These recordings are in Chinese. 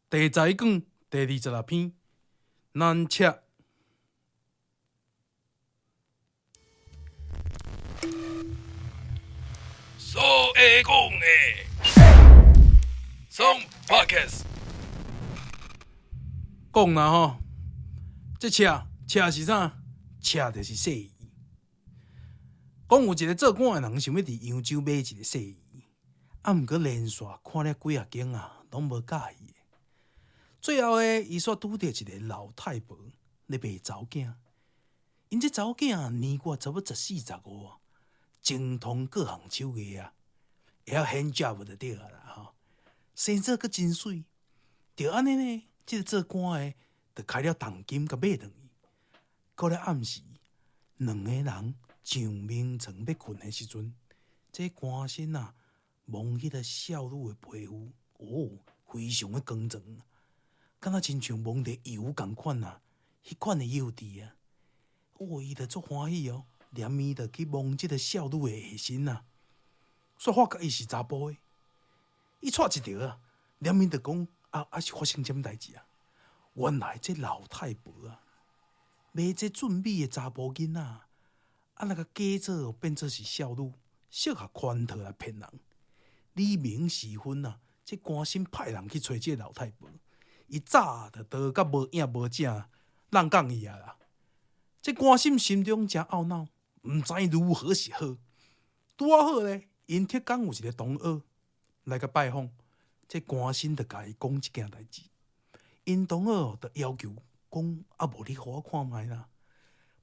第十一讲第26篇，咱吃所会讲的，从 Podcast 讲啦吼，这吃是啥？吃就是细鱼。讲有一个做官的人想要伫扬州买一个细鱼，毋过连续看了几啊间啊，拢无介意的。最后伊煞拄着一个老太婆咧卖查某囝。因这查某囝年过差不多14、15啊，精通各项手艺啊，会晓 hand job 就对啊啦吼。生做阁真水，就安尼呢，即个做官的就开了重金甲买转去。到了暗时，两个人上眠床要困的时阵，这官绅啊摸迄个少女的皮肤，非常的光泽，敢若亲像摸着油共款啊，迄款的幼稚啊。伊就足欢喜哦，连伊就去摸即个少女的下身啊，煞发觉伊是查甫的。伊带一条啊，连伊就讲是发生什么代志啊？原来这老太婆啊，买这俊美的查甫囡仔，那个假做变做是少女，适合圈套来骗人。黎明时分啊，这官绅派人去找这老太婆，伊早就刀甲无影无正，人讲伊啊啦。这官绅心中真懊恼，毋知如何是好。拄好咧，因铁工有一个同学来甲拜访，这官绅就甲伊讲一件代志。因同学就要求讲，无你互我看卖啦。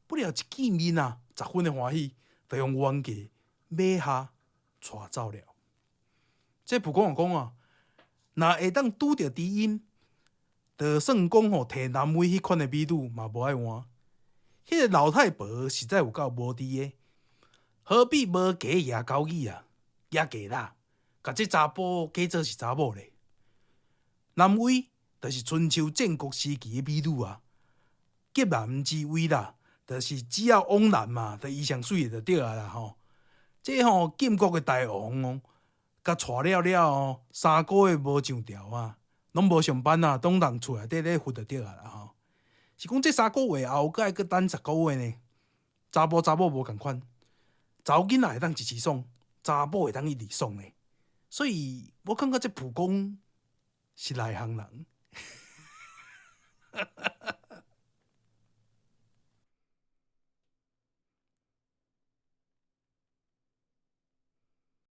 不料一见面啊，10分的欢喜，就用原价买下带走了。这蒲公英讲啊，若会当拄着知音，就算讲摕南美迄款的美女嘛无爱换。迄个老太婆实在有够无知的，何必无假牙高语啊，也假啦，甲这查甫假做是查某咧。南威就是春秋战国时期的美女啊，结男之威啦，就是只要往南嘛，就伊上水就对啊啦吼。这建国的大王哦，甲娶了3个月无上朝啊，拢无上班啊，拢人厝内底咧瞓就对啊啦吼。是讲这3个月后，阁爱阁等10个月呢。查甫无共款，查某囡仔会当一时爽，查某会当一直爽呢。所以我感觉这蒲公是内行人。